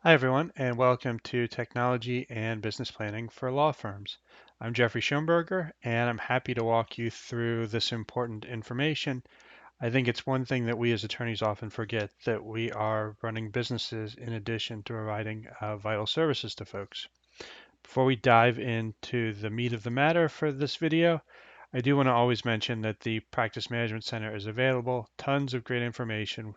Hi, everyone, and welcome to Technology and Business Planning for Law Firms. I'm Jeffrey Schoenberger, and I'm happy to walk you through this important information. I think it's one thing that we as attorneys often forget, that we are running businesses in addition to providing vital services to folks. Before we dive into the meat of the matter for this video, I do want to always mention that the Practice Management Center is available, tons of great information.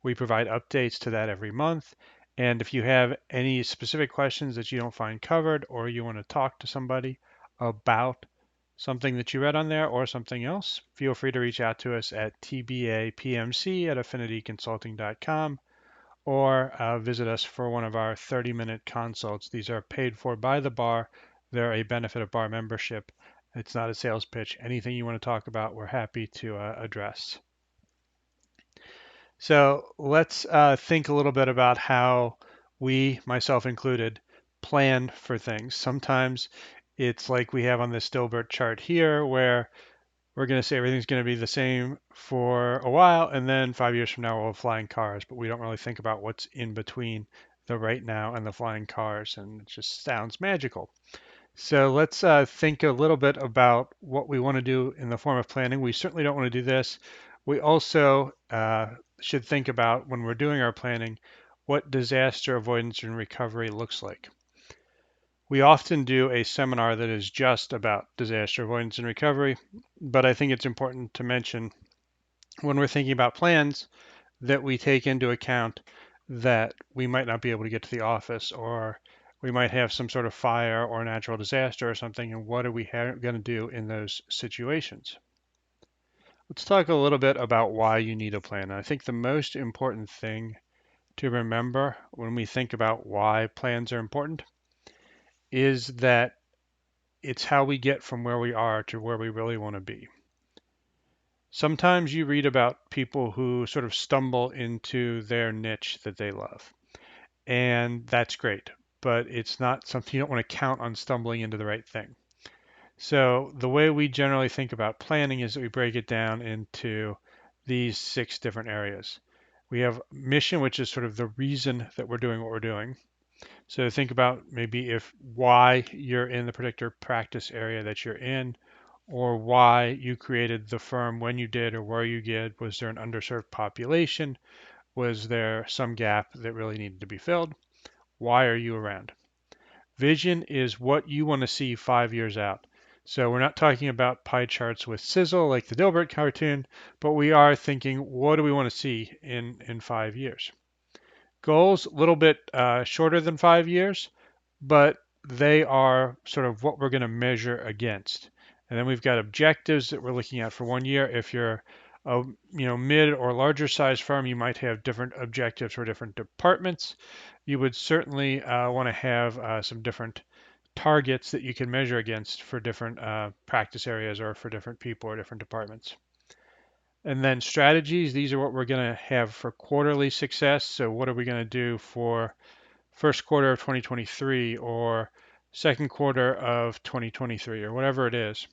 We provide updates to that every month. And if you have any specific questions that you don't find covered, or you want to talk to somebody about something that you read on there or something else, feel free to reach out to us at tbapmc@affinityconsulting.com or visit us for one of our 30-minute consults. These are paid for by the bar. They're a benefit of bar membership. It's not a sales pitch. Anything you want to talk about, we're happy to address. So let's think a little bit about how we, myself included, plan for things. Sometimes it's like we have on this Dilbert chart here, where we're going to say everything's going to be the same for a while, and then 5 years from now we'll have flying cars, but we don't really think about what's in between the right now and the flying cars, and it just sounds magical. So let's think a little bit about what we want to do in the form of planning. We certainly don't want to do this. We also should think about, when we're doing our planning, what disaster avoidance and recovery looks like. We often do a seminar that is just about disaster avoidance and recovery, but I think it's important to mention when we're thinking about plans that we take into account that we might not be able to get to the office, or we might have some sort of fire or natural disaster or something, and what are we going to do in those situations? Let's talk a little bit about why you need a plan. I think the most important thing to remember when we think about why plans are important is that it's how we get from where we are to where we really want to be. Sometimes you read about people who sort of stumble into their niche that they love, and that's great, but it's not something you don't want to count on stumbling into the right thing. So the way we generally think about planning is that we break it down into these 6 different areas. We have mission, which is sort of the reason that we're doing what we're doing. So think about maybe if why you're in the particular practice area that you're in, or why you created the firm when you did, or where you did. Was there an underserved population? Was there some gap that really needed to be filled? Why are you around? Vision is what you want to see 5 years out. So we're not talking about pie charts with sizzle like the Dilbert cartoon, but we are thinking, what do we want to see in 5 years? Goals, a little bit shorter than 5 years, but they are sort of what we're going to measure against. And then we've got objectives that we're looking at for 1 year. If you're a mid or larger size firm, you might have different objectives for different departments. You would certainly want to have some different targets that you can measure against for different practice areas or for different people or different departments. And then strategies, these are what we're going to have for quarterly success. So what are we going to do for first quarter of 2023 or second quarter of 2023 or whatever it is.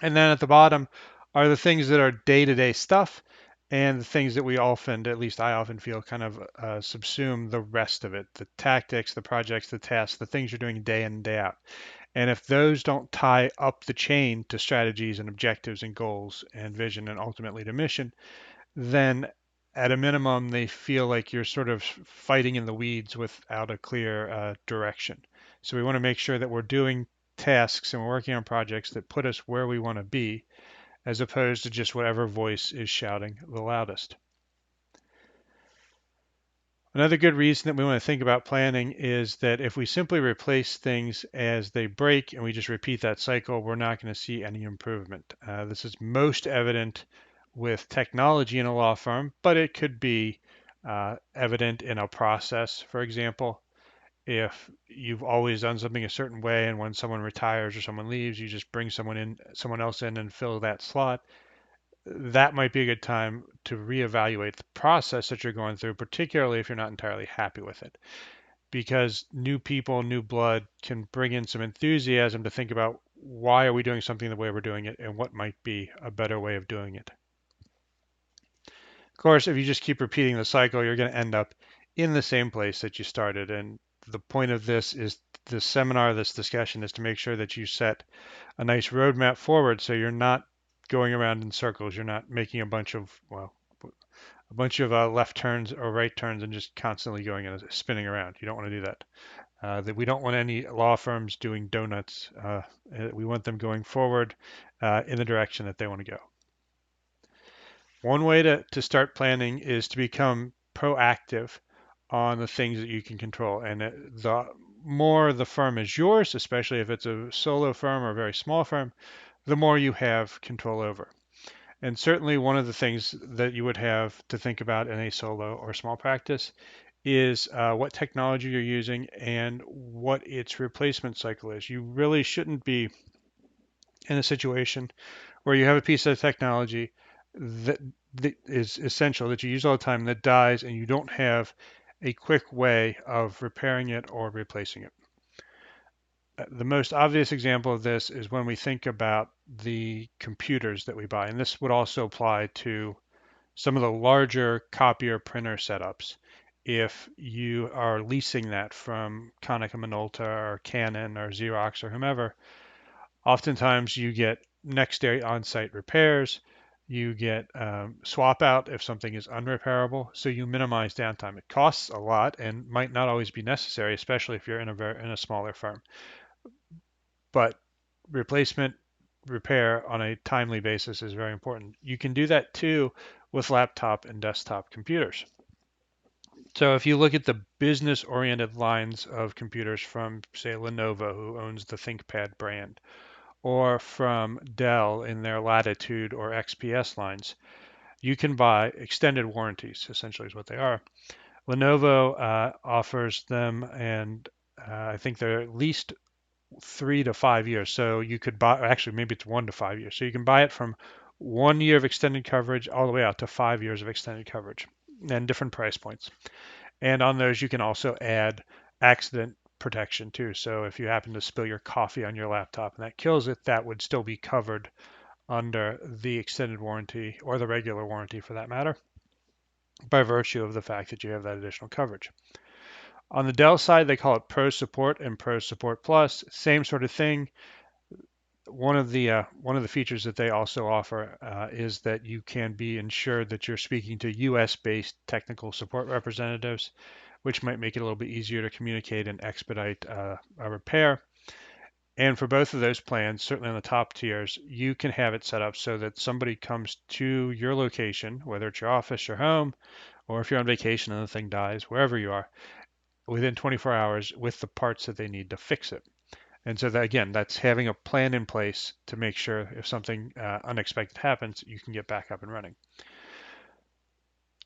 And then at the bottom are the things that are day-to-day stuff and the things that we often, at least I often feel, kind of subsume the rest of it, the tactics, the projects, the tasks, the things you're doing day in and day out. And if those don't tie up the chain to strategies and objectives and goals and vision and ultimately to mission, then at a minimum, they feel like you're sort of fighting in the weeds without a clear direction. So we want to make sure that we're doing tasks and we're working on projects that put us where we want to be, as opposed to just whatever voice is shouting the loudest. Another good reason that we want to think about planning is that if we simply replace things as they break and we just repeat that cycle, we're not going to see any improvement. This is most evident with technology in a law firm, but it could be evident in a process. For example, if you've always done something a certain way and when someone retires or someone leaves, you just bring someone else in and fill that slot, that might be a good time to reevaluate the process that you're going through, particularly if you're not entirely happy with it. Because new people, new blood can bring in some enthusiasm to think about why are we doing something the way we're doing it and what might be a better way of doing it. Of course, if you just keep repeating the cycle, you're going to end up in the same place that you started. And the point of this seminar, this discussion, is to make sure that you set a nice roadmap forward so you're not going around in circles. You're not making a bunch of left turns or right turns and just constantly going and spinning around. You don't want to do that. That we don't want any law firms doing donuts. We want them going forward in the direction that they want to go. One way to start planning is to become proactive on the things that you can control. And the more the firm is yours, especially if it's a solo firm or a very small firm, the more you have control over. And certainly one of the things that you would have to think about in a solo or small practice is what technology you're using and what its replacement cycle is. You really shouldn't be in a situation where you have a piece of technology that, that is essential that you use all the time that dies and you don't have a quick way of repairing it or replacing it. The most obvious example of this is when we think about the computers that we buy, and this would also apply to some of the larger copier printer setups. If you are leasing that from Konica Minolta or Canon or Xerox or whomever, oftentimes you get next day on-site repairs. You get swap out if something is unrepairable, so you minimize downtime. It costs a lot and might not always be necessary, especially if you're in a smaller firm. But replacement repair on a timely basis is very important. You can do that too with laptop and desktop computers. So if you look at the business-oriented lines of computers from, say, Lenovo, who owns the ThinkPad brand, or from Dell in their Latitude or XPS lines, you can buy extended warranties, essentially is what they are. Lenovo offers them, and I think they're at least 3 to 5 years. So you could buy, actually, maybe it's 1 to 5 years. So you can buy it from 1 year of extended coverage all the way out to 5 years of extended coverage and different price points. And on those, you can also add accident protection too. So if you happen to spill your coffee on your laptop and that kills it, that would still be covered under the extended warranty or the regular warranty for that matter, by virtue of the fact that you have that additional coverage. On the Dell side, they call it Pro Support and Pro Support Plus. Same sort of thing. One of the features that they also offer is that you can be ensured that you're speaking to U.S.-based technical support representatives, which might make it a little bit easier to communicate and expedite a repair. And for both of those plans, certainly on the top tiers, you can have it set up so that somebody comes to your location, whether it's your office, your home, or if you're on vacation and the thing dies, wherever you are, within 24 hours with the parts that they need to fix it. And so that, again, that's having a plan in place to make sure if something unexpected happens, you can get back up and running.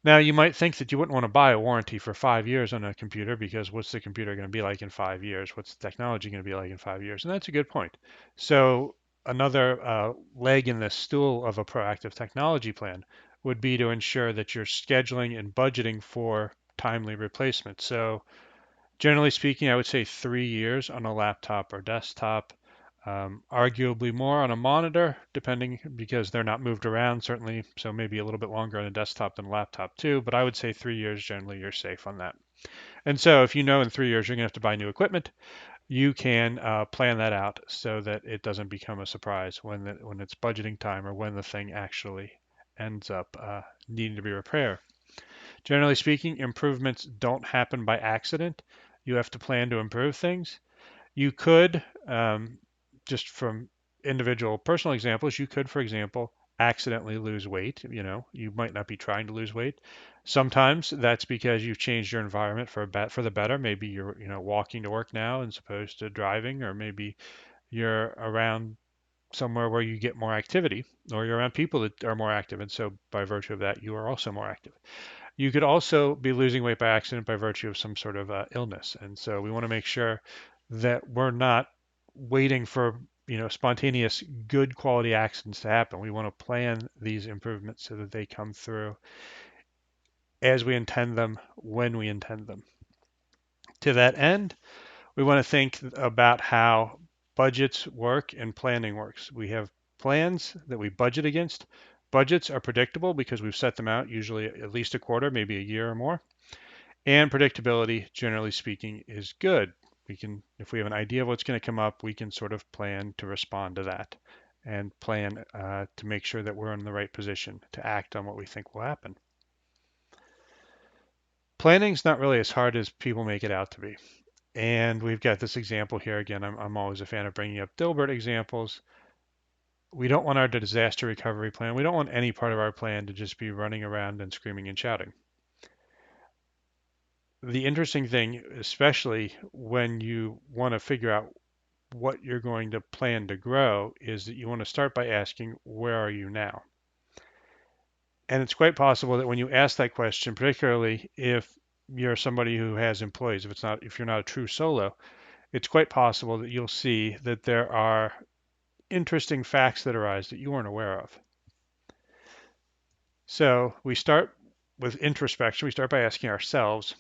Now, you might think that you wouldn't want to buy a warranty for 5 years on a computer because what's the computer going to be like in 5 years? What's the technology going to be like in 5 years? And that's a good point. So another leg in the stool of a proactive technology plan would be to ensure that you're scheduling and budgeting for timely replacement. So generally speaking, I would say 3 years on a laptop or desktop, arguably more on a monitor, depending because they're not moved around, certainly. So maybe a little bit longer on a desktop than a laptop too. But I would say 3 years generally you're safe on that. And so if you know in 3 years you're going to have to buy new equipment, you can plan that out so that it doesn't become a surprise when it's budgeting time or when the thing actually ends up needing to be repaired. Generally speaking, improvements don't happen by accident. You have to plan to improve things. You could, just from individual personal examples, you could, for example, accidentally lose weight. You might not be trying to lose weight. Sometimes that's because you've changed your environment for the better. Maybe you're, walking to work now as opposed to driving, or maybe you're around somewhere where you get more activity, or you're around people that are more active, and so by virtue of that, you are also more active. You could also be losing weight by accident by virtue of some sort of illness. And so we want to make sure that we're not waiting for, spontaneous good quality accidents to happen. We want to plan these improvements so that they come through as we intend them, when we intend them. To that end, we want to think about how budgets work and planning works. We have plans that we budget against. Budgets are predictable because we've set them out usually at least a quarter, maybe a year or more. And predictability, generally speaking, is good. We can, if we have an idea of what's going to come up, we can sort of plan to respond to that and plan to make sure that we're in the right position to act on what we think will happen. Planning's not really as hard as people make it out to be. And we've got this example here again. I'm always a fan of bringing up Dilbert examples. We don't want our disaster recovery plan. We don't want any part of our plan to just be running around and screaming and shouting. The interesting thing, especially when you want to figure out what you're going to plan to grow, is that you want to start by asking, where are you now? And it's quite possible that when you ask that question, particularly if you're somebody who has employees, if you're not a true solo, it's quite possible that you'll see that there are interesting facts that arise that you weren't aware of. So we start with introspection. We start by asking ourselves,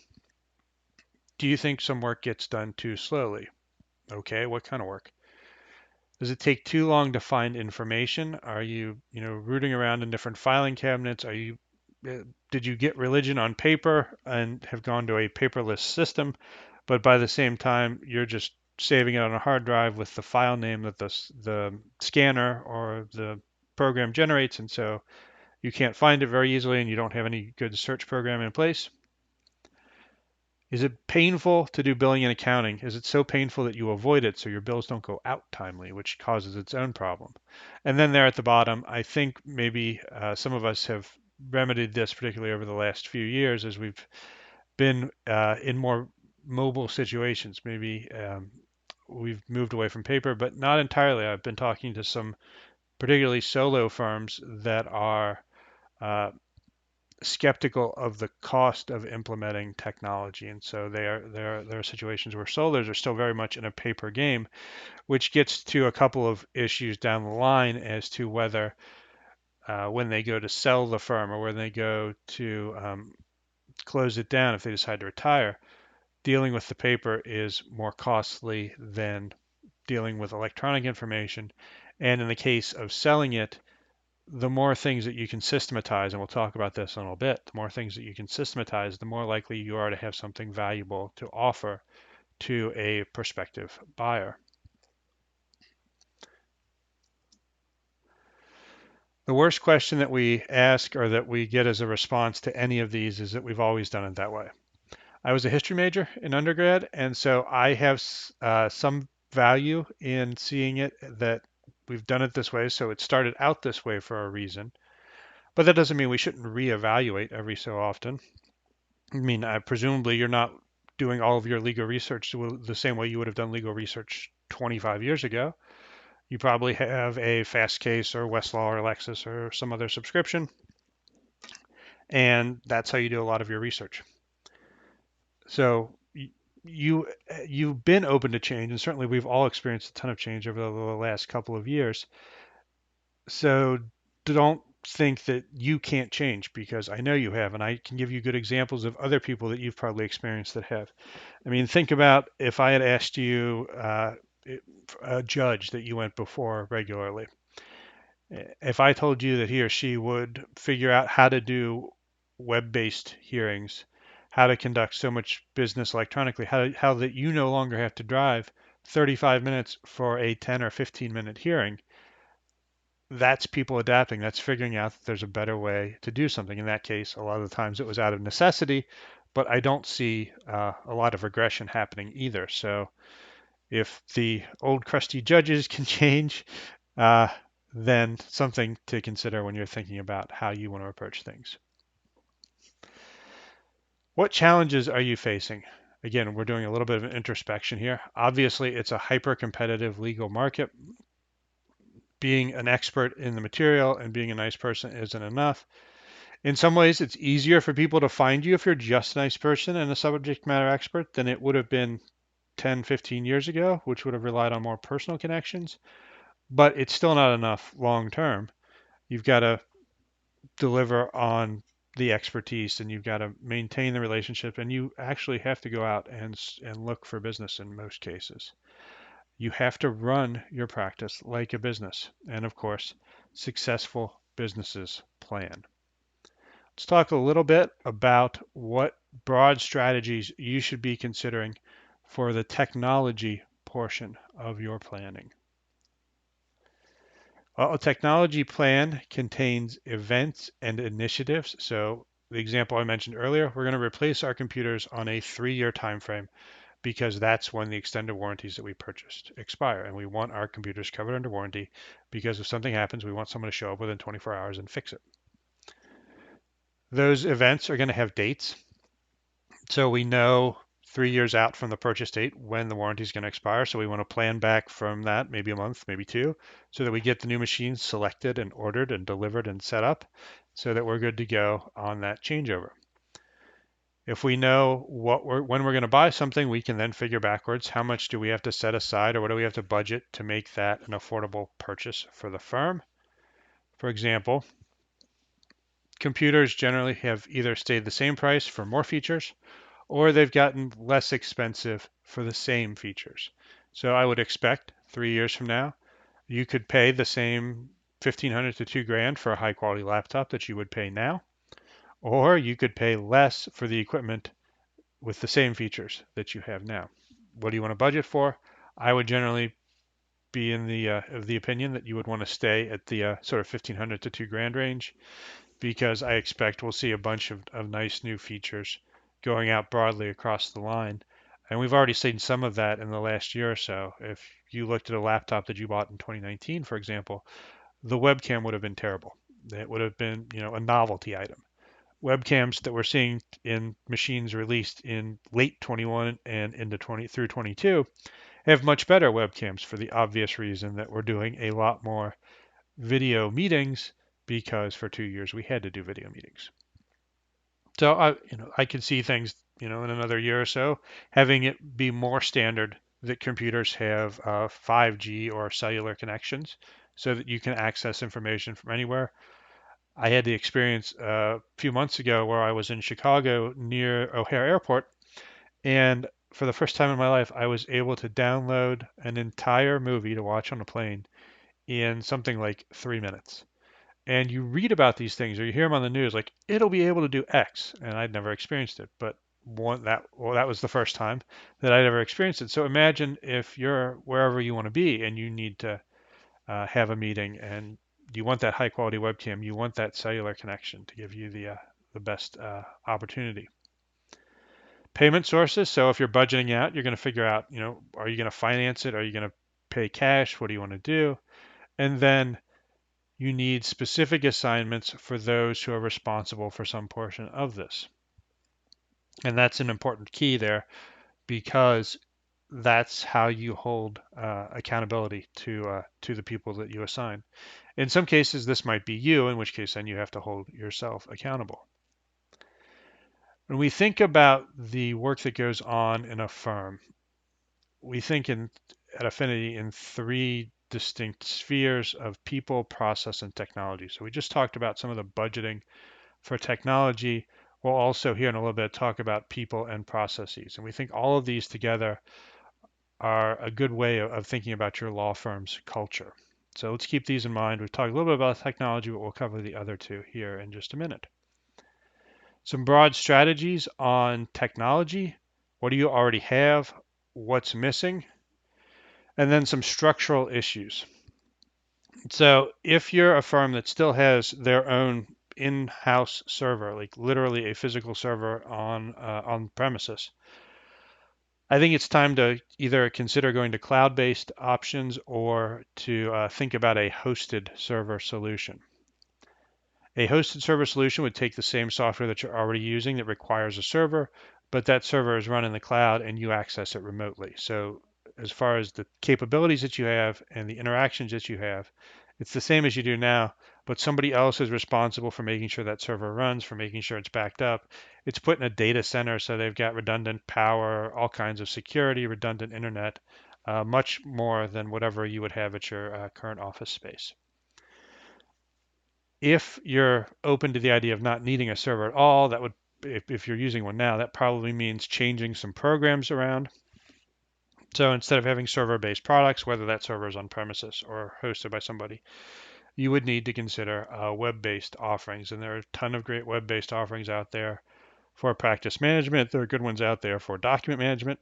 do you think some work gets done too slowly? Okay, what kind of work? Does it take too long to find information? Are you, rooting around in different filing cabinets? Did you get religion on paper and have gone to a paperless system, but by the same time, you're just saving it on a hard drive with the file name that the scanner or the program generates, and so you can't find it very easily and you don't have any good search program in place? Is it painful to do billing and accounting? Is it so painful that you avoid it so your bills don't go out timely, which causes its own problem? And then there at the bottom, I think maybe some of us have remedied this, particularly over the last few years, as we've been in more mobile situations. Maybe we've moved away from paper, but not entirely. I've been talking to some particularly solo firms that are uh, skeptical of the cost of implementing technology, and so there are situations where solos are still very much in a paper game, which gets to a couple of issues down the line as to whether when they go to sell the firm or when they go to close it down if they decide to retire, dealing with the paper is more costly than dealing with electronic information. And in the case of selling it, the more things that you can systematize, and we'll talk about this in a little bit, the more things that you can systematize, the more likely you are to have something valuable to offer to a prospective buyer. The worst question that we ask or that we get as a response to any of these is that we've always done it that way. I was a history major in undergrad, and so I have some value in seeing it that we've done it this way. So it started out this way for a reason, but that doesn't mean we shouldn't reevaluate every so often. I mean, presumably you're not doing all of your legal research the same way you would have done legal research 25 years ago. You probably have a Fastcase or Westlaw or Lexis or some other subscription, and that's how you do a lot of your research. So you've been open to change, and certainly we've all experienced a ton of change over the last couple of years. So don't think that you can't change, because I know you have, and I can give you good examples of other people that you've probably experienced that have. I mean, think about if I had asked you, a judge that you went before regularly, if I told you that he or she would figure out how to do web-based hearings, how to conduct so much business electronically, how that you no longer have to drive 35 minutes for a 10 or 15-minute hearing, that's people adapting. That's figuring out that there's a better way to do something. In that case, a lot of the times it was out of necessity, but I don't see a lot of regression happening either. So if the old crusty judges can change, uh, then something to consider when you're thinking about how you want to approach things. What challenges are you facing? Again, we're doing a little bit of an introspection here. Obviously, it's a hyper-competitive legal market. Being an expert in the material and being a nice person isn't enough. In some ways, it's easier for people to find you if you're just a nice person and a subject matter expert than it would have been 10, 15 years ago, which would have relied on more personal connections. But it's still not enough long term. You've got to deliver on the expertise, and you've got to maintain the relationship, and you actually have to go out and look for business in most cases. You have to run your practice like a business, and of course, successful businesses plan. Let's talk a little bit about what broad strategies you should be considering for the technology portion of your planning. Well, a technology plan contains events and initiatives. So the example I mentioned earlier, we're going to replace our computers on a 3-year time frame because that's when the extended warranties that we purchased expire. And we want our computers covered under warranty because if something happens, we want someone to show up within 24 hours and fix it. Those events are going to have dates. So we know 3 years out from the purchase date when the warranty is going to expire. So we want to plan back from that, maybe a month, maybe two, so that we get the new machines selected and ordered and delivered and set up so that we're good to go on that changeover. If we know when we're going to buy something, we can then figure backwards how much do we have to set aside or what do we have to budget to make that an affordable purchase for the firm. For example, computers generally have either stayed the same price for more features or they've gotten less expensive for the same features. So I would expect 3 years from now, you could pay the same 1,500 to 2 grand for a high quality laptop that you would pay now, or you could pay less for the equipment with the same features that you have now. What do you want to budget for? I would generally be in of the opinion that you would want to stay at the sort of 1,500 to 2 grand range because I expect we'll see a bunch of nice new features going out broadly across the line. And we've already seen some of that in the last year or so. If you looked at a laptop that you bought in 2019, for example, the webcam would have been terrible. It would have been, a novelty item. Webcams that we're seeing in machines released in late 21 and into 20 through 22 have much better webcams for the obvious reason that we're doing a lot more video meetings because for 2 years we had to do video meetings. So I could see things, in another year or so, having it be more standard that computers have 5G or cellular connections so that you can access information from anywhere. I had the experience a few months ago where I was in Chicago near O'Hare Airport, and for the first time in my life, I was able to download an entire movie to watch on a plane in something like 3 minutes. And you read about these things or you hear them on the news, like it'll be able to do X, and I'd never experienced it, but that was the first time that I'd ever experienced it. So imagine if you're wherever you want to be and you need to have a meeting and you want that high quality webcam, you want that cellular connection to give you the best opportunity. Payment sources. So if you're budgeting out, you're going to figure out, are you going to finance it? Are you going to pay cash? What do you want to do? And then you need specific assignments for those who are responsible for some portion of this. And that's an important key there because that's how you hold accountability to the people that you assign. In some cases, this might be you, in which case then you have to hold yourself accountable. When we think about the work that goes on in a firm, we think at Affinity in three distinct spheres of people, process, and technology. So we just talked about some of the budgeting for technology. We'll also here in a little bit talk about people and processes. And we think all of these together are a good way of thinking about your law firm's culture. So let's keep these in mind. We've talked a little bit about technology, but we'll cover the other two here in just a minute. Some broad strategies on technology. What do you already have? What's missing? And then some structural issues. So if you're a firm that still has their own in-house server, like literally a physical server on premises, I think it's time to either consider going to cloud-based options or to think about a hosted server solution. A hosted server solution would take the same software that you're already using that requires a server, but that server is run in the cloud and you access it remotely. So as far as the capabilities that you have and the interactions that you have, it's the same as you do now, but somebody else is responsible for making sure that server runs, for making sure it's backed up. It's put in a data center, so they've got redundant power, all kinds of security, redundant internet, much more than whatever you would have at your current office space. If you're open to the idea of not needing a server at all, that would, if you're using one now, that probably means changing some programs around. So instead of having server-based products, whether that server is on premises or hosted by somebody, you would need to consider web-based offerings. And there are a ton of great web-based offerings out there for practice management. There are good ones out there for document management,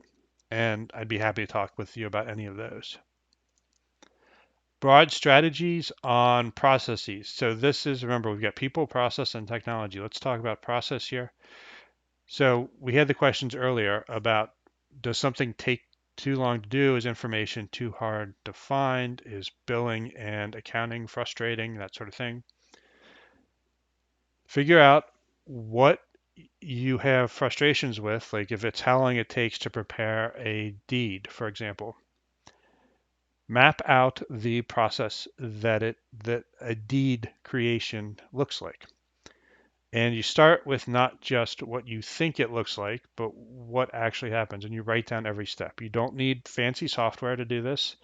and I'd be happy to talk with you about any of those. Broad strategies on processes. So this is, remember, we've got people, process, and technology. Let's talk about process here. So we had the questions earlier about, does something take too long to do? Is information too hard to find? Is billing and accounting frustrating? That sort of thing. Figure out what you have frustrations with, like if it's how long it takes to prepare a deed, for example. Map out the process that a deed creation looks like. And you start with not just what you think it looks like, but what actually happens. And you write down every step. You don't need fancy software to do this.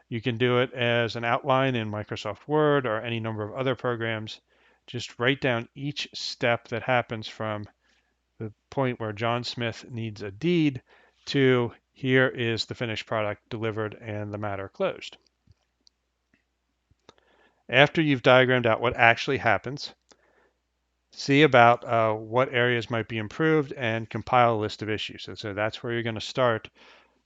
You can do it as an outline in Microsoft Word or any number of other programs. Just write down each step that happens from the point where John Smith needs a deed to here is the finished product delivered and the matter closed. After you've diagrammed out what actually happens, see about what areas might be improved and compile a list of issues. And so that's where you're going to start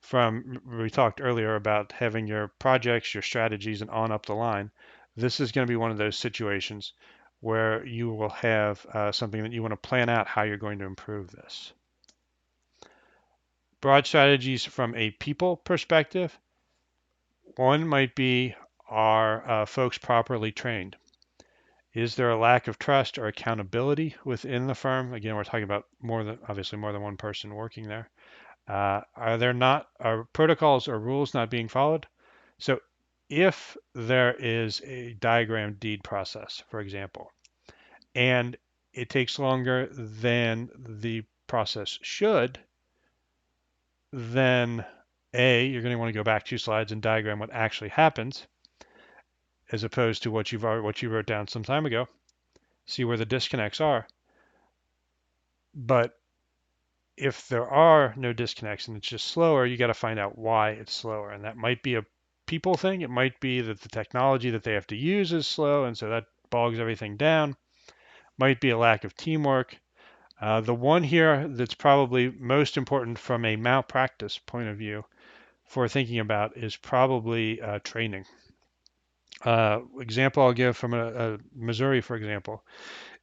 from. We talked earlier about having your projects, your strategies, and on up the line. This is going to be one of those situations where you will have something that you want to plan out how you're going to improve this. Broad strategies from a people perspective. One might be, are folks properly trained? Is there a lack of trust or accountability within the firm? Again, we're talking about obviously more than one person working there. Are protocols or rules not being followed? So if there is a diagram deed process, for example, and it takes longer than the process should, then you're going to want to go back 2 slides and diagram what actually happens, as opposed to what you wrote down some time ago. See where the disconnects are. But if there are no disconnects and it's just slower, you got to find out why it's slower. And that might be a people thing. It might be that the technology that they have to use is slow, and so that bogs everything down. Might be a lack of teamwork. The one here that's probably most important from a malpractice point of view for thinking about is probably training. Example I'll give from a Missouri, for example,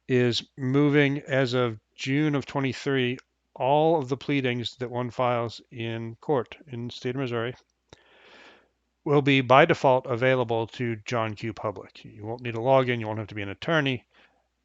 is moving as of June of 23, all of the pleadings that one files in court in the state of Missouri will be by default available to John Q. Public. You won't need a login. You won't have to be an attorney.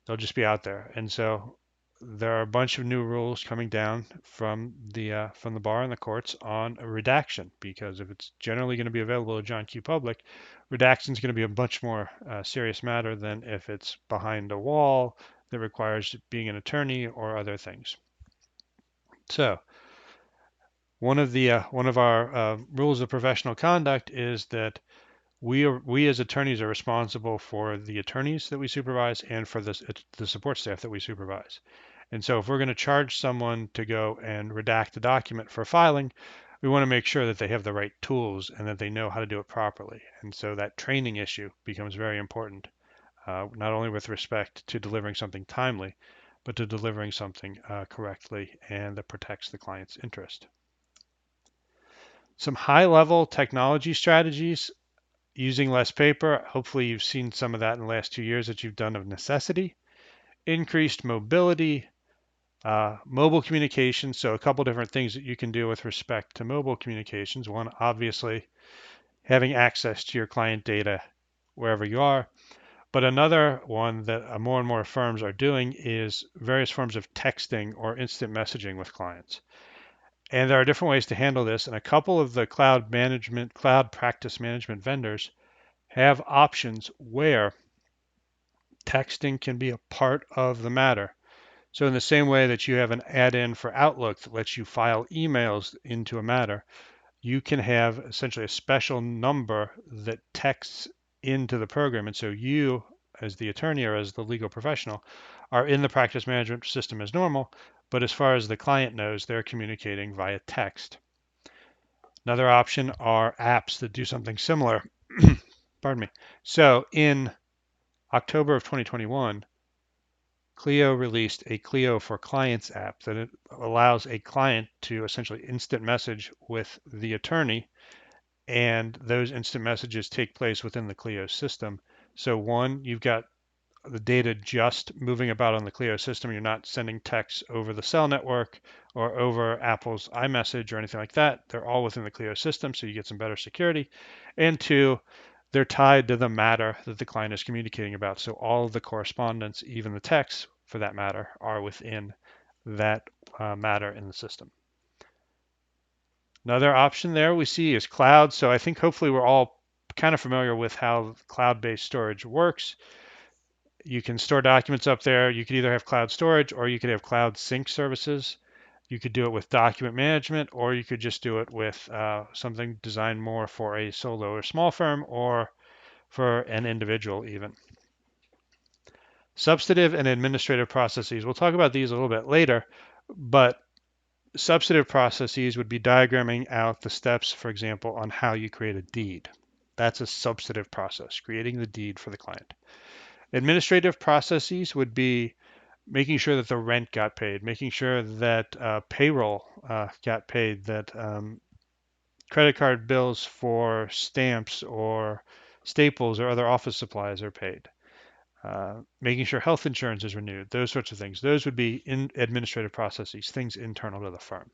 They'll just be out there. And so there are a bunch of new rules coming down from the bar and the courts on a redaction, because if it's generally going to be available to John Q. Public, redaction is going to be a much more serious matter than if it's behind a wall that requires being an attorney or other things. So one of our rules of professional conduct is that we as attorneys are responsible for the attorneys that we supervise and for the support staff that we supervise. And so if we're going to charge someone to go and redact a document for filing, we want to make sure that they have the right tools and that they know how to do it properly. And so that training issue becomes very important, not only with respect to delivering something timely, but to delivering something correctly and that protects the client's interest. Some high-level technology strategies using less paper. Hopefully you've seen some of that in the last 2 years that you've done of necessity. Increased mobility, mobile communication. So a couple different things that you can do with respect to mobile communications. One, obviously, having access to your client data wherever you are. But another one that more and more firms are doing is various forms of texting or instant messaging with clients. And there are different ways to handle this. And a couple of the cloud practice management vendors have options where texting can be a part of the matter. So in the same way that you have an add-in for Outlook that lets you file emails into a matter, you can have essentially a special number that texts into the program. And so you, as the attorney or as the legal professional, are in the practice management system as normal, but as far as the client knows, they're communicating via text. Another option are apps that do something similar. Pardon me. So in October of 2021, Clio released a Clio for Clients app that it allows a client to essentially instant message with the attorney, and those instant messages take place within the Clio system. So one, you've got the data just moving about on the Clio system. You're not sending texts over the cell network or over Apple's iMessage or anything like that. They're all within the Clio system, so you get some better security. And two, they're tied to the matter that the client is communicating about. So all of the correspondence, even the texts for that matter, are within that matter in the system. Another option there we see is cloud. So I think hopefully we're all kind of familiar with how cloud-based storage works. You can store documents up there. You could either have cloud storage or you could have cloud sync services. You could do it with document management, or you could just do it with something designed more for a solo or small firm or for an individual even. Substantive and administrative processes. We'll talk about these a little bit later, but substantive processes would be diagramming out the steps, for example, on how you create a deed. That's a substantive process, creating the deed for the client. Administrative processes would be making sure that the rent got paid, making sure that payroll got paid, that credit card bills for stamps or staples or other office supplies are paid, making sure health insurance is renewed, those sorts of things. Those would be in administrative processes, things internal to the firm.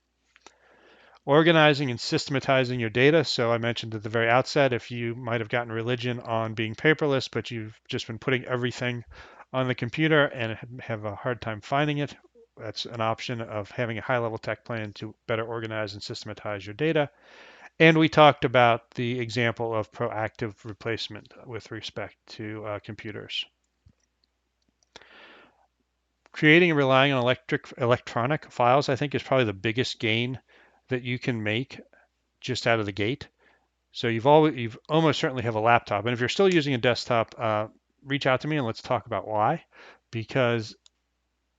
Organizing and systematizing your data. So I mentioned at the very outset, if you might have gotten religion on being paperless, but you've just been putting everything on the computer and have a hard time finding it, that's an option of having a high-level tech plan to better organize and systematize your data. And we talked about the example of proactive replacement with respect to computers. Creating and relying on electronic files, I think, is probably the biggest gain that you can make just out of the gate. So you've almost certainly have a laptop, and if you're still using a desktop, reach out to me and let's talk about why, because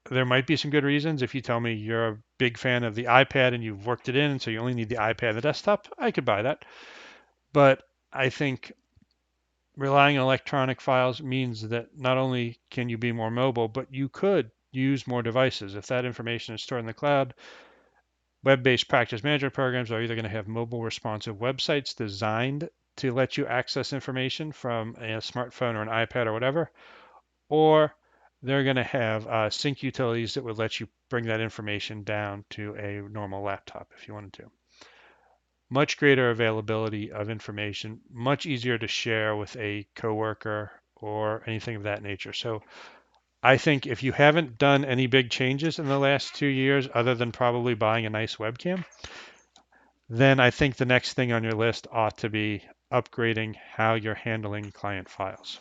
there might be some good reasons. If you tell me you're a big fan of the iPad and you've worked it in, so you only need the iPad and the desktop, I could buy that. But I think relying on electronic files means that not only can you be more mobile, but you could use more devices. If that information is stored in the cloud, web-based practice management programs are either going to have mobile responsive websites designed to let you access information from a smartphone or an iPad or whatever, or they're going to have sync utilities that would let you bring that information down to a normal laptop if you wanted to. Much greater availability of information, much easier to share with a coworker or anything of that nature. So I think if you haven't done any big changes in the last 2 years, other than probably buying a nice webcam, then I think the next thing on your list ought to be upgrading how you're handling client files.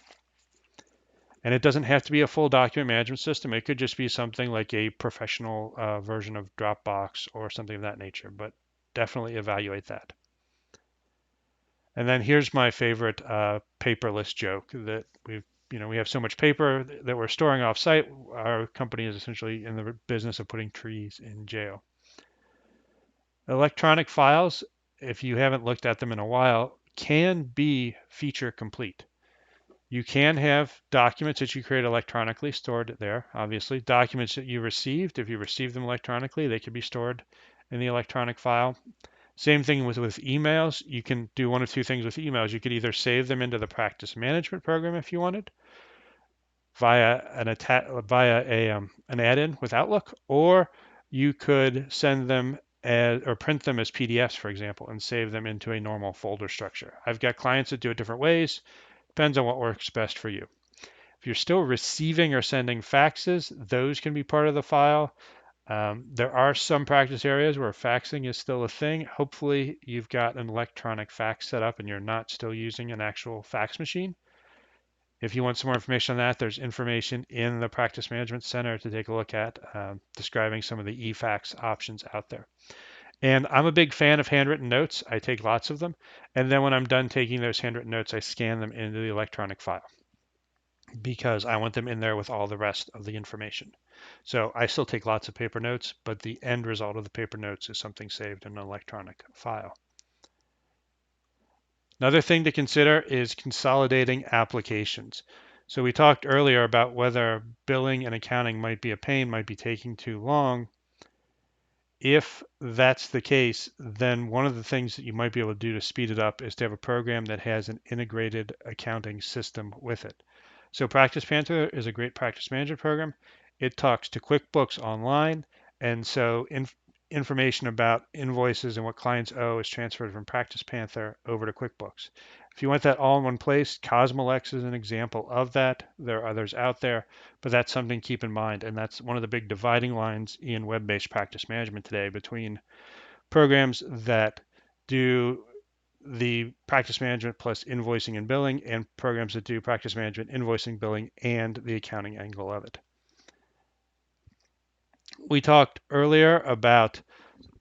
And it doesn't have to be a full document management system. It could just be something like a professional version of Dropbox or something of that nature, but definitely evaluate that. And then here's my favorite paperless joke that we have so much paper that we're storing off-site. Our company is essentially in the business of putting trees in jail. Electronic files, if you haven't looked at them in a while, can be feature complete. You can have documents that you create electronically stored there, obviously. Documents that you received, if you receive them electronically, they can be stored in the electronic file. Same thing with emails. You can do one of two things with emails. You could either save them into the practice management program if you wanted, via an add-in with Outlook, or you could send them or print them as PDFs, for example, and save them into a normal folder structure. I've got clients that do it different ways. Depends on what works best for you. If you're still receiving or sending faxes, those can be part of the file. There are some practice areas where faxing is still a thing. Hopefully you've got an electronic fax set up and you're not still using an actual fax machine. If you want some more information on that, there's information in the Practice Management Center to take a look at, describing some of the e-fax options out there. And I'm a big fan of handwritten notes. I take lots of them. And then when I'm done taking those handwritten notes, I scan them into the electronic file because I want them in there with all the rest of the information. So I still take lots of paper notes, but the end result of the paper notes is something saved in an electronic file. Another thing to consider is consolidating applications. So we talked earlier about whether billing and accounting might be a pain, might be taking too long. If that's the case, then one of the things that you might be able to do to speed it up is to have a program that has an integrated accounting system with it. So Practice Panther is a great practice management program. It talks to QuickBooks online, and so information about invoices and what clients owe is transferred from Practice Panther over to QuickBooks. If you want that all in one place, Cosmolex is an example of that. There are others out there, but that's something to keep in mind, and that's one of the big dividing lines in web-based practice management today between programs that do the practice management plus invoicing and billing and programs that do practice management, invoicing, billing, and the accounting angle of it. We talked earlier about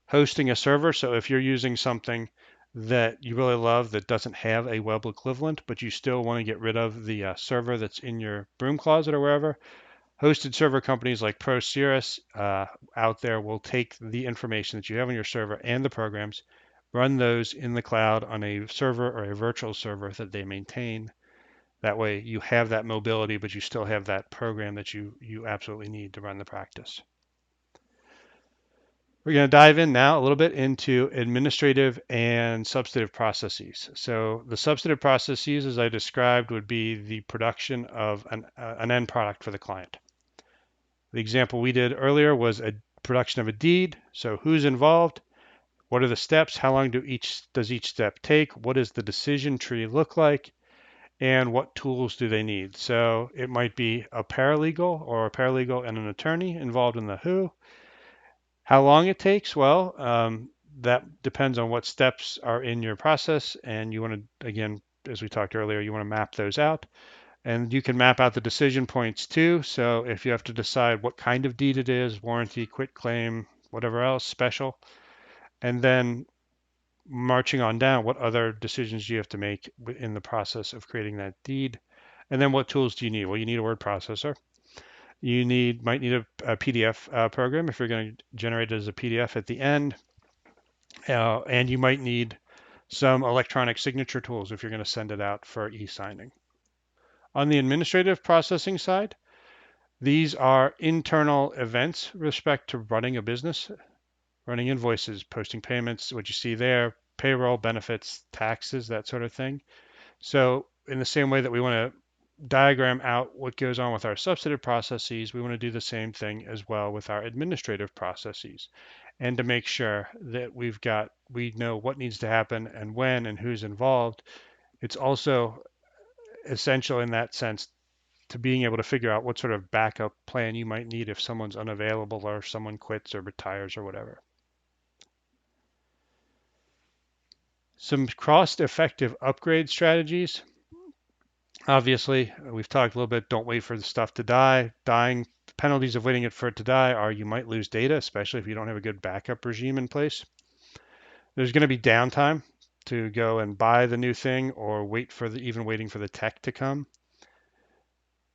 hosting a server. So if you're using something that you really love that doesn't have a web equivalent, but you still want to get rid of the server that's in your broom closet or wherever, hosted server companies like ProCirrus out there will take the information that you have on your server and the programs, run those in the cloud on a server or a virtual server that they maintain. That way you have that mobility, but you still have that program that you absolutely need to run the practice. We're going to dive in now a little bit into administrative and substantive processes. So the substantive processes, as I described, would be the production of an end product for the client. The example we did earlier was a production of a deed. So who's involved? What are the steps? How long does each step take? What does the decision tree look like? And what tools do they need? So it might be a paralegal or a paralegal and an attorney involved in the who. How long it takes? Well, that depends on what steps are in your process, and you want to, again, as we talked earlier, you want to map those out. And you can map out the decision points too. So if you have to decide what kind of deed it is, warranty, quit claim, whatever else, special, and then marching on down, what other decisions do you have to make in the process of creating that deed? And then what tools do you need? Well, you need a word processor. You might need a PDF program if you're going to generate it as a PDF at the end. And you might need some electronic signature tools if you're going to send it out for e-signing. On the administrative processing side, these are internal events with respect to running a business, running invoices, posting payments, what you see there, payroll, benefits, taxes, that sort of thing. So in the same way that we want to diagram out what goes on with our substantive processes, we want to do the same thing as well with our administrative processes. And to make sure that we know what needs to happen and when and who's involved, it's also essential in that sense to being able to figure out what sort of backup plan you might need if someone's unavailable or someone quits or retires or whatever. Some cost-effective upgrade strategies. Obviously, we've talked a little bit, don't wait for the stuff to die. Dying penalties of waiting for it to die are you might lose data, especially if you don't have a good backup regime in place. There's going to be downtime to go and buy the new thing or even waiting for the tech to come.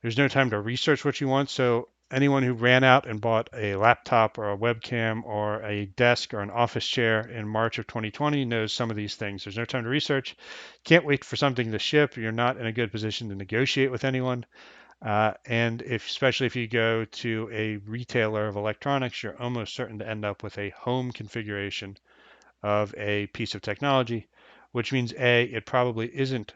There's no time to research what you want. So anyone who ran out and bought a laptop or a webcam or a desk or an office chair in March of 2020 knows some of these things. There's no time to research. Can't wait for something to ship. You're not in a good position to negotiate with anyone. Especially if you go to a retailer of electronics, you're almost certain to end up with a home configuration of a piece of technology, which means A, it probably isn't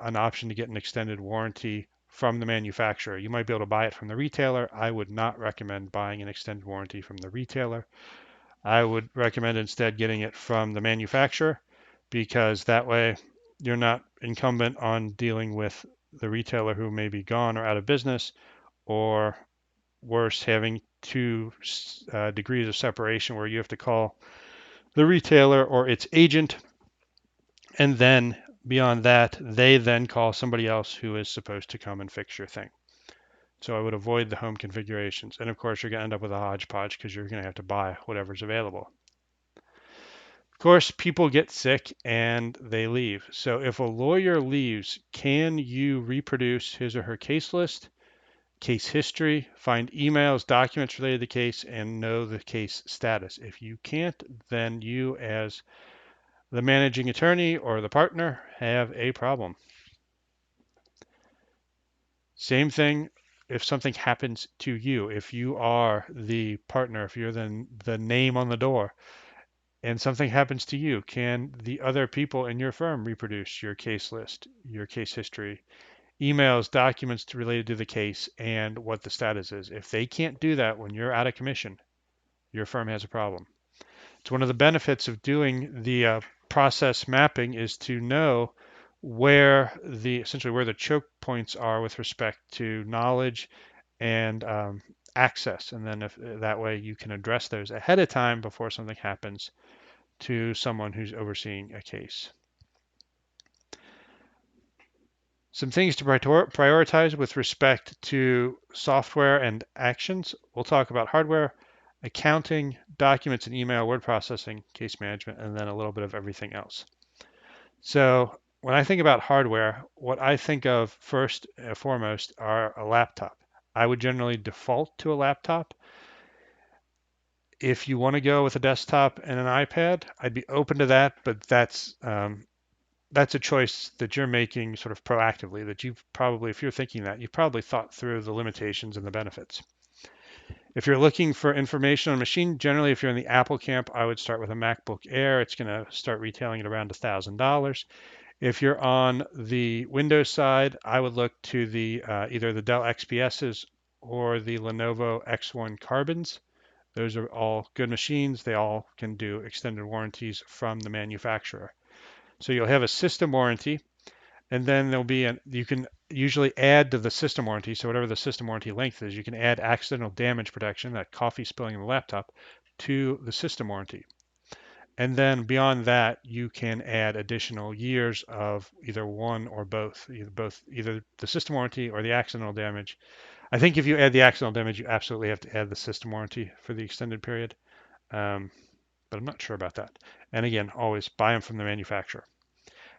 an option to get an extended warranty from the manufacturer. You might be able to buy it from the retailer. I would not recommend buying an extended warranty from the retailer. I would recommend instead getting it from the manufacturer because that way you're not incumbent on dealing with the retailer who may be gone or out of business, or worse, having two degrees of separation where you have to call the retailer or its agent, and then beyond that, they then call somebody else who is supposed to come and fix your thing. So I would avoid the home configurations. And of course, you're going to end up with a hodgepodge because you're going to have to buy whatever's available. Of course, people get sick and they leave. So if a lawyer leaves, can you reproduce his or her case list, case history, find emails, documents related to the case, and know the case status? If you can't, then you as the managing attorney or the partner have a problem. Same thing if something happens to you, if you are the partner, if you're the name on the door, and something happens to you, can the other people in your firm reproduce your case list, your case history, emails, documents related to the case, and what the status is? If they can't do that when you're out of commission, your firm has a problem. It's one of the benefits of doing the process mapping is to know where essentially where the choke points are with respect to knowledge and access, and then if that way you can address those ahead of time before something happens to someone who's overseeing a case. Some things to prioritize with respect to software and actions. We'll talk about hardware, accounting, documents and email, word processing, case management, and then a little bit of everything else. So when I think about hardware, what I think of first and foremost are a laptop. I would generally default to a laptop. If you want to go with a desktop and an iPad, I'd be open to that, but that's a choice that you're making sort of proactively, that you've probably, if you're thinking that, you've probably thought through the limitations and the benefits. If you're looking for information on a machine, generally, if you're in the Apple camp, I would start with a MacBook Air. It's going to start retailing at around $1,000. If you're on the Windows side, I would look to the either the Dell XPSs or the Lenovo X1 Carbons. Those are all good machines. They all can do extended warranties from the manufacturer. So you'll have a system warranty, and then you can usually add to the system warranty. So whatever the system warranty length is, you can add accidental damage protection, that coffee spilling in the laptop, to the system warranty. And then beyond that, you can add additional years of either one or both, either the system warranty or the accidental damage. I think if you add the accidental damage, you absolutely have to add the system warranty for the extended period. Um, but I'm not sure about that. And again, always buy them from the manufacturer.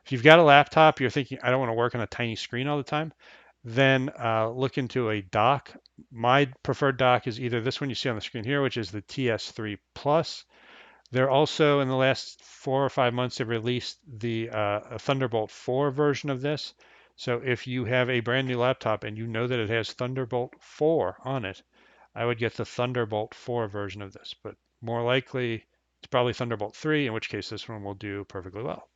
If you've got a laptop, you're thinking, I don't want to work on a tiny screen all the time, then look into a dock. My preferred dock is either this one you see on the screen here, which is the TS3 Plus. They're also, in the last 4 or 5 months, have released the Thunderbolt 4 version of this. So if you have a brand new laptop and you know that it has Thunderbolt 4 on it, I would get the Thunderbolt 4 version of this. But more likely, it's probably Thunderbolt 3, in which case this one will do perfectly well.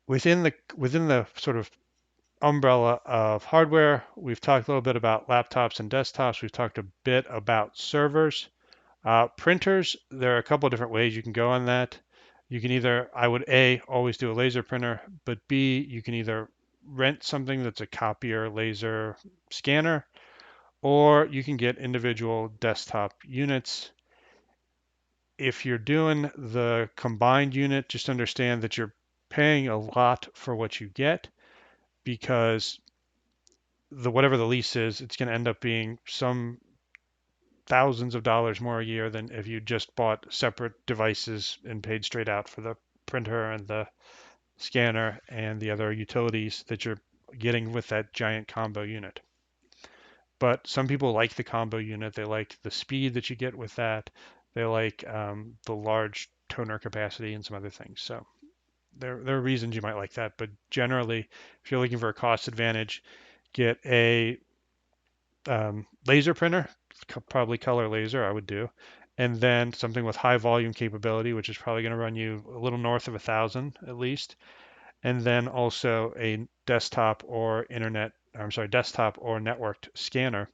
Within the sort of umbrella of hardware, we've talked a little bit about laptops and desktops. We've talked a bit about servers. Printers, there are a couple of different ways you can go on that. You can either, I would A, always do a laser printer, but B, you can either rent something that's a copier laser scanner, or you can get individual desktop units. If you're doing the combined unit, just understand that you're paying a lot for what you get because whatever the lease is, it's going to end up being some thousands of dollars more a year than if you just bought separate devices and paid straight out for the printer and the scanner and the other utilities that you're getting with that giant combo unit. But some people like the combo unit. They like the speed that you get with that. They like the large toner capacity and some other things. So there are reasons you might like that. But generally, if you're looking for a cost advantage, get a laser printer, probably color laser, I would do. And then something with high volume capability, which is probably going to run you a little north of 1,000 at least. And then also a desktop or networked scanner.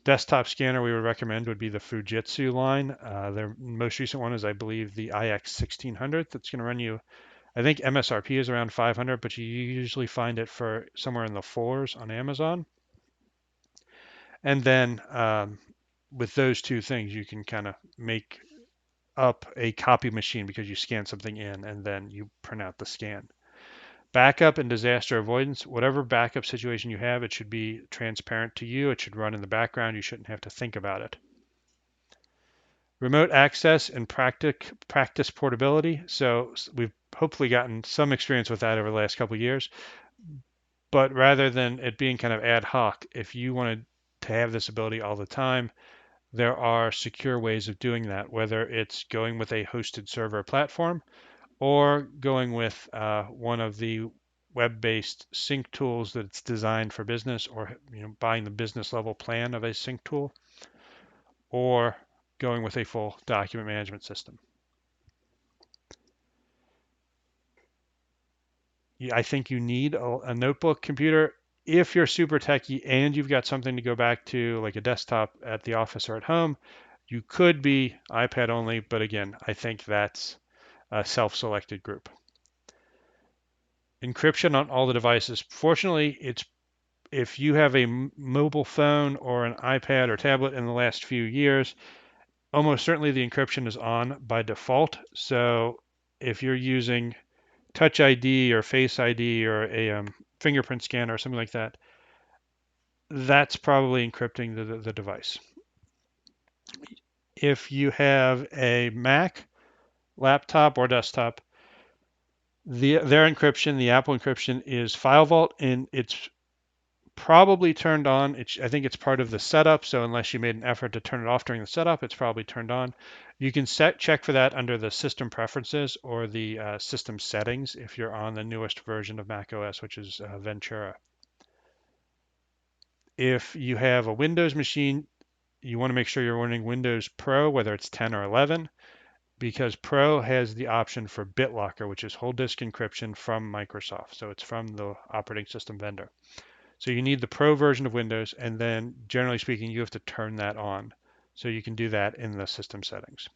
Desktop scanner we would recommend would be the Fujitsu line. Their most recent one is, I believe, the IX 1600. That's going to run you, I think MSRP is around 500, but you usually find it for somewhere in the fours on Amazon. And then with those two things, you can kind of make up a copy machine because you scan something in and then you print out the scan. Backup and disaster avoidance, whatever backup situation you have, it should be transparent to you. It should run in the background. You shouldn't have to think about it. Remote access and practice portability. So we've hopefully gotten some experience with that over the last couple of years. But rather than it being kind of ad hoc, if you wanted to have this ability all the time, there are secure ways of doing that, whether it's going with a hosted server platform or going with one of the web-based sync tools that it's designed for business, or buying the business level plan of a sync tool, or going with a full document management system. I think you need a notebook computer if you're super techy and you've got something to go back to, like a desktop at the office or at home. You could be iPad only, but again, I think that's a self-selected group. Encryption on all the devices. Fortunately, it's if you have a mobile phone or an iPad or tablet in the last few years, almost certainly the encryption is on by default. So if you're using Touch ID or Face ID or a fingerprint scanner or something like that, that's probably encrypting the device. If you have a Mac, laptop, or desktop, their encryption, the Apple encryption, is File Vault, and it's probably turned on. I think it's part of the setup, so unless you made an effort to turn it off during the setup, it's probably turned on. You can check for that under the system preferences or the system settings if you're on the newest version of Mac OS, which is Ventura. If you have a Windows machine, you want to make sure you're running Windows Pro, whether it's 10 or 11, because Pro has the option for BitLocker, which is whole disk encryption from Microsoft. So it's from the operating system vendor. So you need the Pro version of Windows, and then generally speaking, you have to turn that on. So you can do that in the system settings.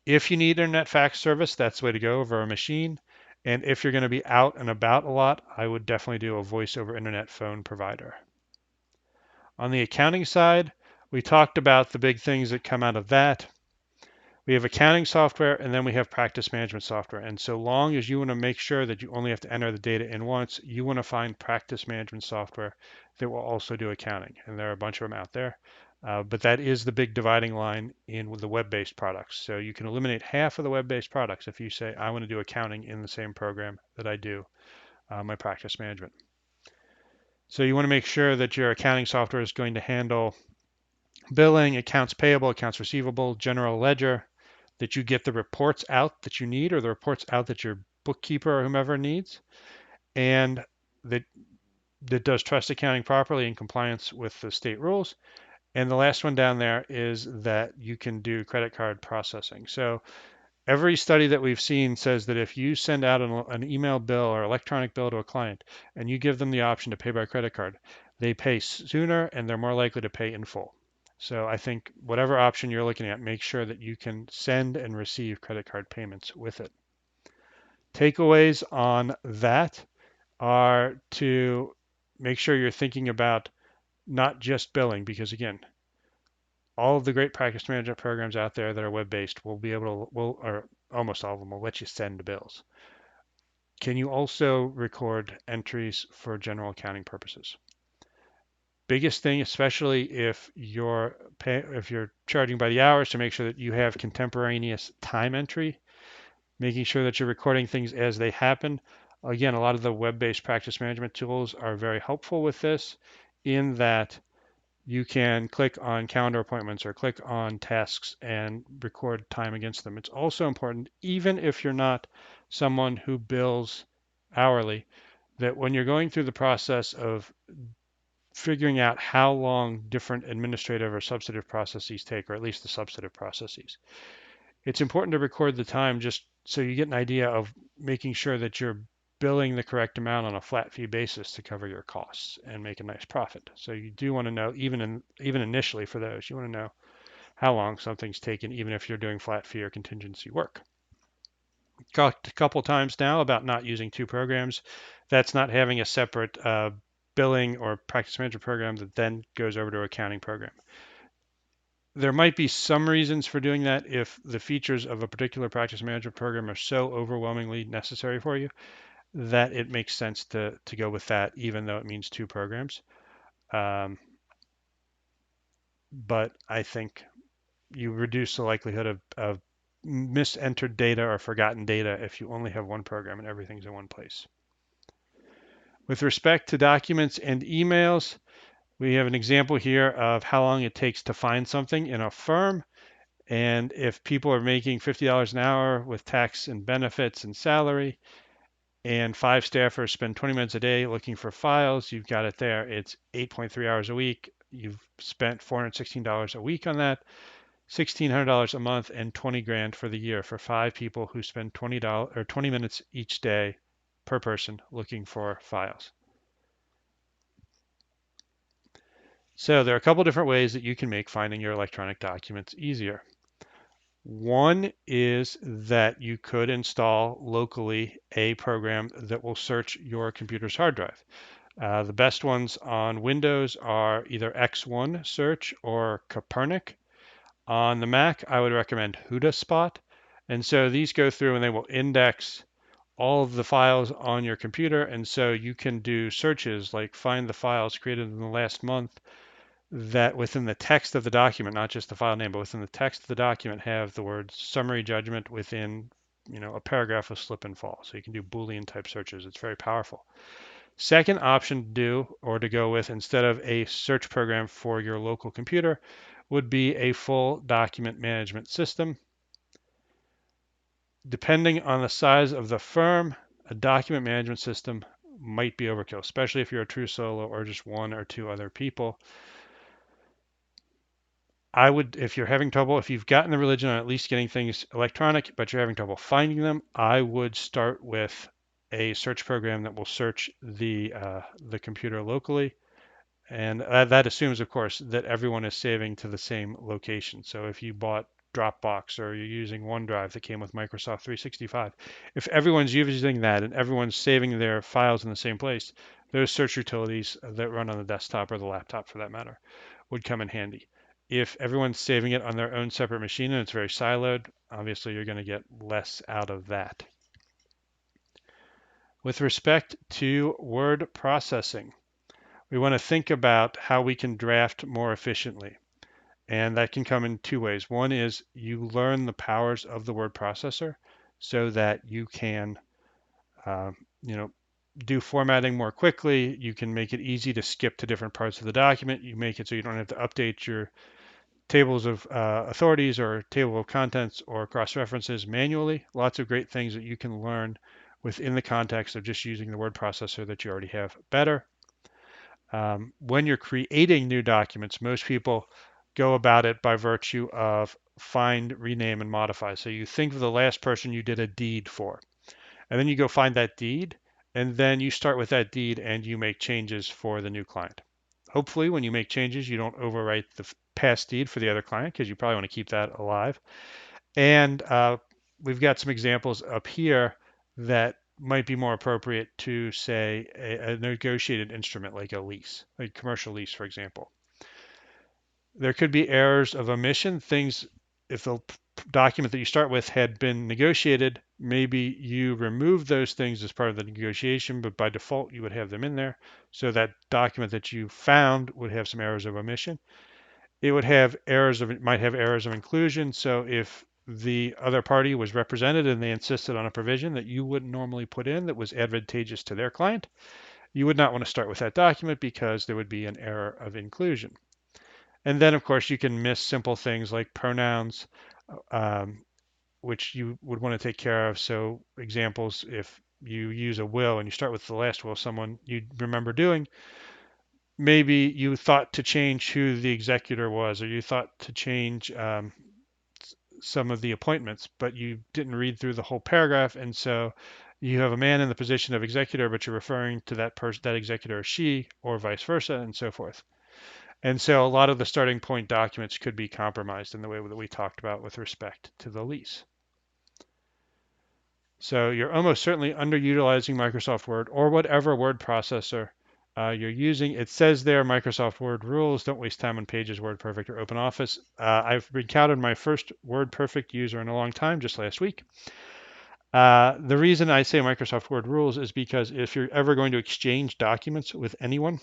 If you need internet fax service, that's the way to go over a machine. And if you're going to be out and about a lot, I would definitely do a voice over internet phone provider. On the accounting side, we talked about the big things that come out of that. We have accounting software, and then we have practice management software. And so long as you want to make sure that you only have to enter the data in once, you want to find practice management software that will also do accounting. And there are a bunch of them out there. But that is the big dividing line in the web-based products. So you can eliminate half of the web-based products if you say, I want to do accounting in the same program that I do my practice management. So you want to make sure that your accounting software is going to handle billing, accounts payable, accounts receivable, general ledger, that you get the reports out that you need or the reports out that your bookkeeper or whomever needs, and that does trust accounting properly in compliance with the state rules. And the last one down there is that you can do credit card processing. So every study that we've seen says that if you send out an email bill or electronic bill to a client and you give them the option to pay by credit card, they pay sooner and they're more likely to pay in full. So I think whatever option you're looking at, make sure that you can send and receive credit card payments with it. Takeaways on that are to make sure you're thinking about not just billing, because again, all of the great practice management programs out there that are web-based will be able to, or almost all of them will let you send bills. Can you also record entries for general accounting purposes? Biggest thing, especially if you're charging by the hours, to make sure that you have contemporaneous time entry, making sure that you're recording things as they happen. Again, a lot of the web-based practice management tools are very helpful with this, in that you can click on calendar appointments or click on tasks and record time against them. It's also important, even if you're not someone who bills hourly, that when you're going through the process of figuring out how long different administrative or substantive processes take, or at least the substantive processes, it's important to record the time just so you get an idea of making sure that you're billing the correct amount on a flat fee basis to cover your costs and make a nice profit. So you do want to know, even initially for those, you want to know how long something's taken, even if you're doing flat fee or contingency work. Talked a couple times now about not using two programs. That's not having a separate billing or practice management program that then goes over to an accounting program. There might be some reasons for doing that if the features of a particular practice management program are so overwhelmingly necessary for you that it makes sense to go with that, even though it means two programs. But I think you reduce the likelihood of misentered data or forgotten data if you only have one program and everything's in one place. With respect to documents and emails, we have an example here of how long it takes to find something in a firm. And if people are making $50 an hour with tax and benefits and salary, and 5 staffers spend 20 minutes a day looking for files, you've got it there. It's 8.3 hours a week. You've spent $416 a week on that, $1,600 a month, and 20 grand for the year for 5 people who spend $20 or 20 minutes each day per person looking for files. So there are a couple different ways that you can make finding your electronic documents easier. One is that you could install locally a program that will search your computer's hard drive. The best ones on Windows are either X1 Search or Copernic. On the Mac, I would recommend Hudaspot. And so these go through and they will index all of the files on your computer. And so you can do searches like find the files created in the last month that within the text of the document, not just the file name, but within the text of the document have the word summary judgment within, a paragraph of slip and fall. So you can do Boolean type searches. It's very powerful. Second option to do or to go with instead of a search program for your local computer would be a full document management system. Depending on the size of the firm, a document management system might be overkill, especially if you're a true solo or just one or two other people. I would, if you're having trouble, if you've gotten the religion on at least getting things electronic, but you're having trouble finding them, I would start with a search program that will search the computer locally. And that assumes, of course, that everyone is saving to the same location. So if you bought Dropbox or you're using OneDrive that came with Microsoft 365, if everyone's using that and everyone's saving their files in the same place, those search utilities that run on the desktop or the laptop, for that matter, would come in handy. If everyone's saving it on their own separate machine and it's very siloed, obviously you're going to get less out of that. With respect to word processing, we want to think about how we can draft more efficiently. And that can come in two ways. One is you learn the powers of the word processor so that you can, uh, you know, do formatting more quickly. You can make it easy to skip to different parts of the document. You make it so you don't have to update your tables of authorities or table of contents or cross references manually. Lots of great things that you can learn within the context of just using the word processor that you already have better. When you're creating new documents, most people go about it by virtue of find, rename, and modify. So you think of the last person you did a deed for, and then you go find that deed, and then you start with that deed and you make changes for the new client. Hopefully, when you make changes, you don't overwrite the past deed for the other client because you probably want to keep that alive. And we've got some examples up here that might be more appropriate to, say, a negotiated instrument like a lease, like commercial lease, for example. There could be errors of omission, things if the document that you start with had been negotiated, maybe you remove those things as part of the negotiation, but by default you would have them in there. So that document that you found would have some errors of omission. It would have might have errors of inclusion. So if the other party was represented and they insisted on a provision that you wouldn't normally put in that was advantageous to their client, you would not want to start with that document because there would be an error of inclusion. And then, of course, you can miss simple things like pronouns, um, which you would want to take care of. So examples, if you use a will and you start with the last will someone you remember doing, maybe you thought to change who the executor was, or you thought to change some of the appointments, but you didn't read through the whole paragraph, and so you have a man in the position of executor, but you're referring to that person, that executor as she, or vice versa, and so forth. And so a lot of the starting point documents could be compromised in the way that we talked about with respect to the lease. So you're almost certainly underutilizing Microsoft Word or whatever word processor you're using. It says there Microsoft Word rules, don't waste time on Pages, WordPerfect, or OpenOffice. I've encountered my first WordPerfect user in a long time, just last week. The reason I say Microsoft Word rules is because if you're ever going to exchange documents with anyone,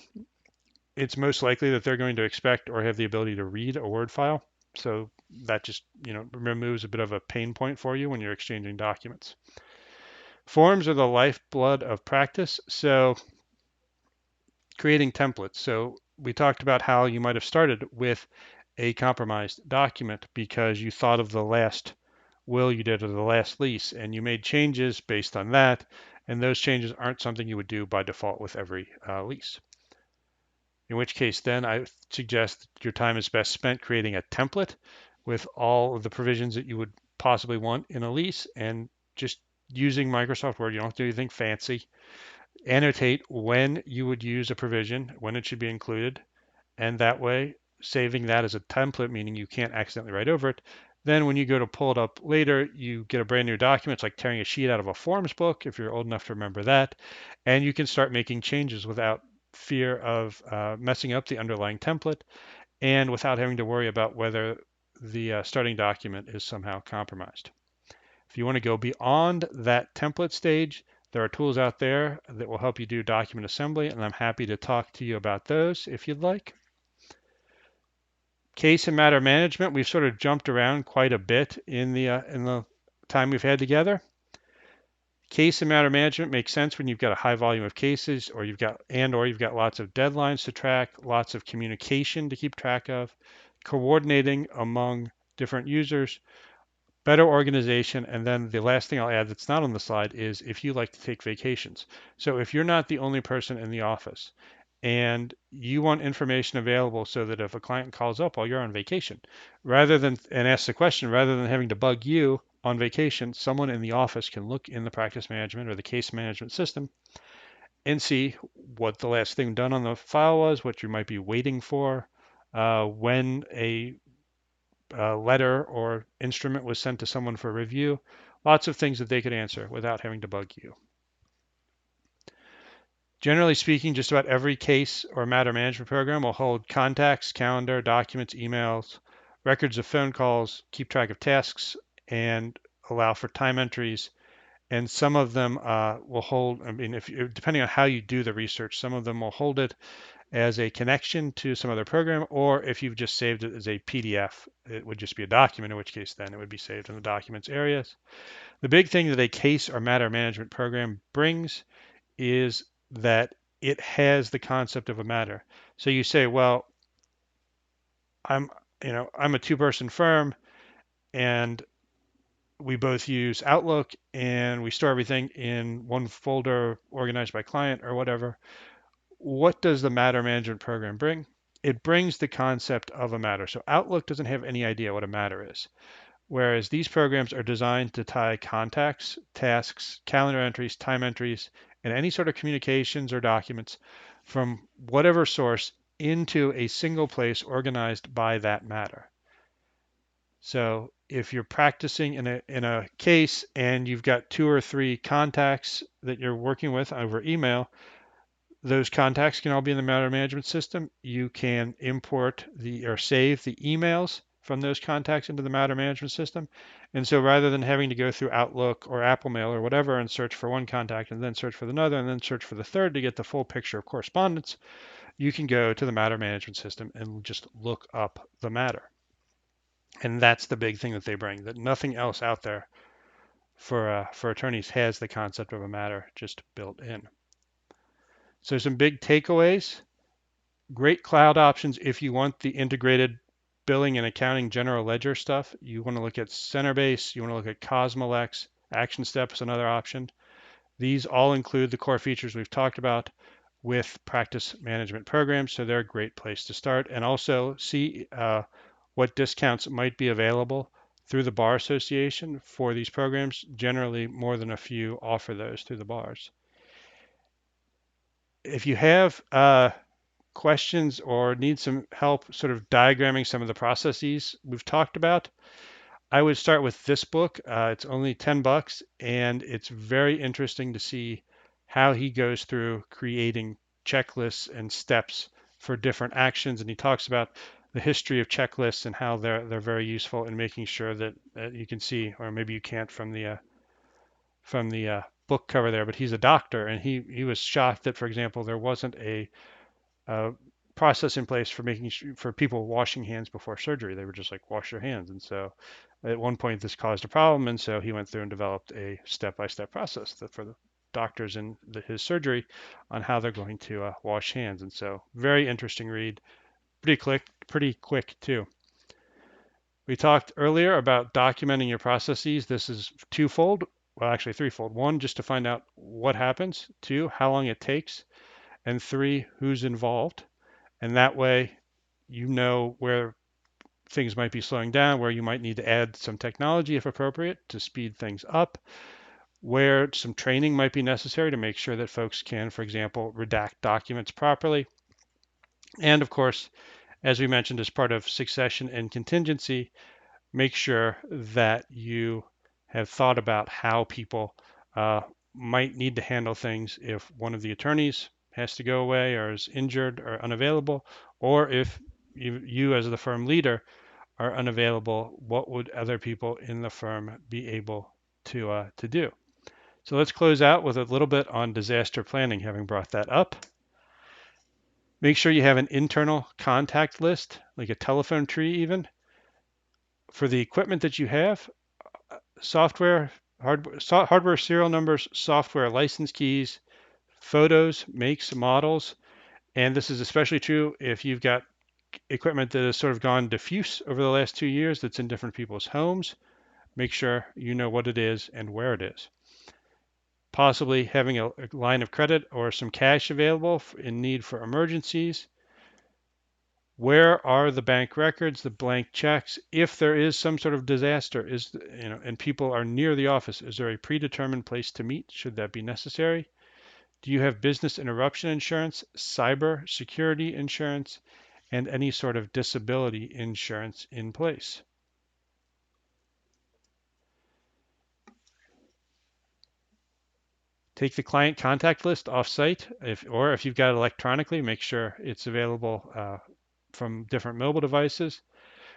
it's most likely that they're going to expect or have the ability to read a Word file. So that just, removes a bit of a pain point for you when you're exchanging documents. Forms are the lifeblood of practice. So creating templates. So we talked about how you might have started with a compromised document because you thought of the last will you did or the last lease and you made changes based on that. And those changes aren't something you would do by default with every lease. In which case, then I suggest your time is best spent creating a template with all of the provisions that you would possibly want in a lease and just using Microsoft Word. You don't have to do anything fancy. Annotate when you would use a provision, when it should be included, and that way saving that as a template, meaning you can't accidentally write over it. Then when you go to pull it up later, you get a brand new document. It's like tearing a sheet out of a forms book, if you're old enough to remember that, and you can start making changes without fear of messing up the underlying template and without having to worry about whether the starting document is somehow compromised. If you want to go beyond that template stage, there are tools out there that will help you do document assembly, and I'm happy to talk to you about those if you'd like. Case and matter management, we've sort of jumped around quite a bit in the time we've had together. Case and matter management makes sense when you've got a high volume of cases, or you've got lots of deadlines to track, lots of communication to keep track of, coordinating among different users, better organization, and then the last thing I'll add that's not on the slide is if you like to take vacations. So if you're not the only person in the office and you want information available so that if a client calls up while you're on vacation, and asks the question, rather than having to bug you on vacation, someone in the office can look in the practice management or the case management system and see what the last thing done on the file was, what you might be waiting for, when a letter or instrument was sent to someone for review. Lots of things that they could answer without having to bug you. Generally speaking, just about every case or matter management program will hold contacts, calendar, documents, emails, records of phone calls, keep track of tasks, and allow for time entries. And some of them will hold, I mean, depending on how you do the research, some of them will hold it as a connection to some other program, or if you've just saved it as a PDF, it would just be a document, in which case then it would be saved in the documents areas. The big thing that a case or matter management program brings is that it has the concept of a matter. So you say, well, I'm, I'm a two-person firm and we both use Outlook and we store everything in one folder organized by client or whatever. What does the matter management program bring? It brings the concept of a matter. So Outlook doesn't have any idea what a matter is, whereas these programs are designed to tie contacts, tasks, calendar entries, time entries, and any sort of communications or documents from whatever source into a single place organized by that matter. So if you're practicing in a case and you've got 2 or 3 contacts that you're working with over email, those contacts can all be in the matter management system. You can import or save the emails from those contacts into the matter management system. And so rather than having to go through Outlook or Apple Mail or whatever and search for one contact and then search for another and then search for the third to get the full picture of correspondence, you can go to the matter management system and just look up the matter. And that's the big thing that they bring, that nothing else out there for attorneys has the concept of a matter just built in. So some big takeaways. Great cloud options if you want the integrated billing and accounting general ledger stuff. You want to look at Centerbase, you want to look at Cosmolex, ActionStep is another option. These all include the core features we've talked about with practice management programs, so they're a great place to start. And also see what discounts might be available through the Bar Association for these programs. Generally, more than a few offer those through the bars. If you have questions or need some help sort of diagramming some of the processes we've talked about, I would start with this book. It's only $10 and it's very interesting to see how he goes through creating checklists and steps for different actions. And he talks about the history of checklists and how they're very useful in making sure that you can see, or maybe you can't from the book cover there, but he's a doctor and he was shocked that, for example, there wasn't a process in place for for people washing hands before surgery. They were just like, wash your hands. And so at one point this caused a problem. And so he went through and developed a step-by-step process for the doctors in his surgery on how they're going to wash hands. And so very interesting read, pretty quick too. We talked earlier about documenting your processes. This is twofold. well, actually threefold. One, just to find out what happens. Two, how long it takes. And three, who's involved. And that way you know where things might be slowing down, where you might need to add some technology if appropriate to speed things up, where some training might be necessary to make sure that folks can, for example, redact documents properly. And of course, as we mentioned, as part of succession and contingency, make sure that you have thought about how people uh, might need to handle things if one of the attorneys has to go away or is injured or unavailable, or if you as the firm leader are unavailable, what would other people in the firm be able to do? So let's close out with a little bit on disaster planning, having brought that up. Make sure you have an internal contact list, like a telephone tree even, for the equipment that you have, software, hardware serial numbers, software license keys, photos, makes, models, and this is especially true if you've got equipment that has sort of gone diffuse over the last 2 years that's in different people's homes. Make sure you know what it is and where it is. Possibly having a line of credit or some cash available in need for emergencies. Where are the bank records, the blank checks? If there is some sort of disaster, and people are near the office, is there a predetermined place to meet should that be necessary? Do you have business interruption insurance, cyber security insurance, and any sort of disability insurance in place? Take the client contact list off-site, or if you've got it electronically, make sure it's available from different mobile devices.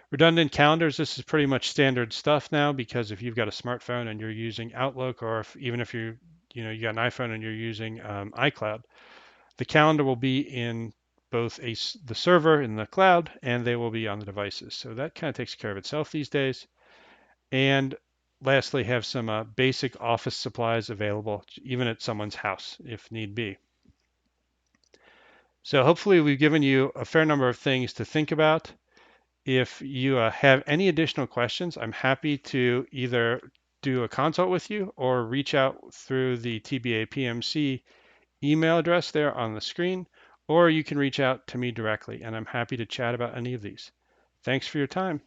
Redundant calendars, this is pretty much standard stuff now because if you've got a smartphone and you're using Outlook, or even if you got an iPhone and you're using iCloud, the calendar will be in both the server in the cloud and they will be on the devices. So that kind of takes care of itself these days. And lastly, have some basic office supplies available, even at someone's house if need be. So hopefully we've given you a fair number of things to think about. If you have any additional questions, I'm happy to either do a consult with you or reach out through the TBA PMC email address there on the screen, or you can reach out to me directly, and I'm happy to chat about any of these. Thanks for your time.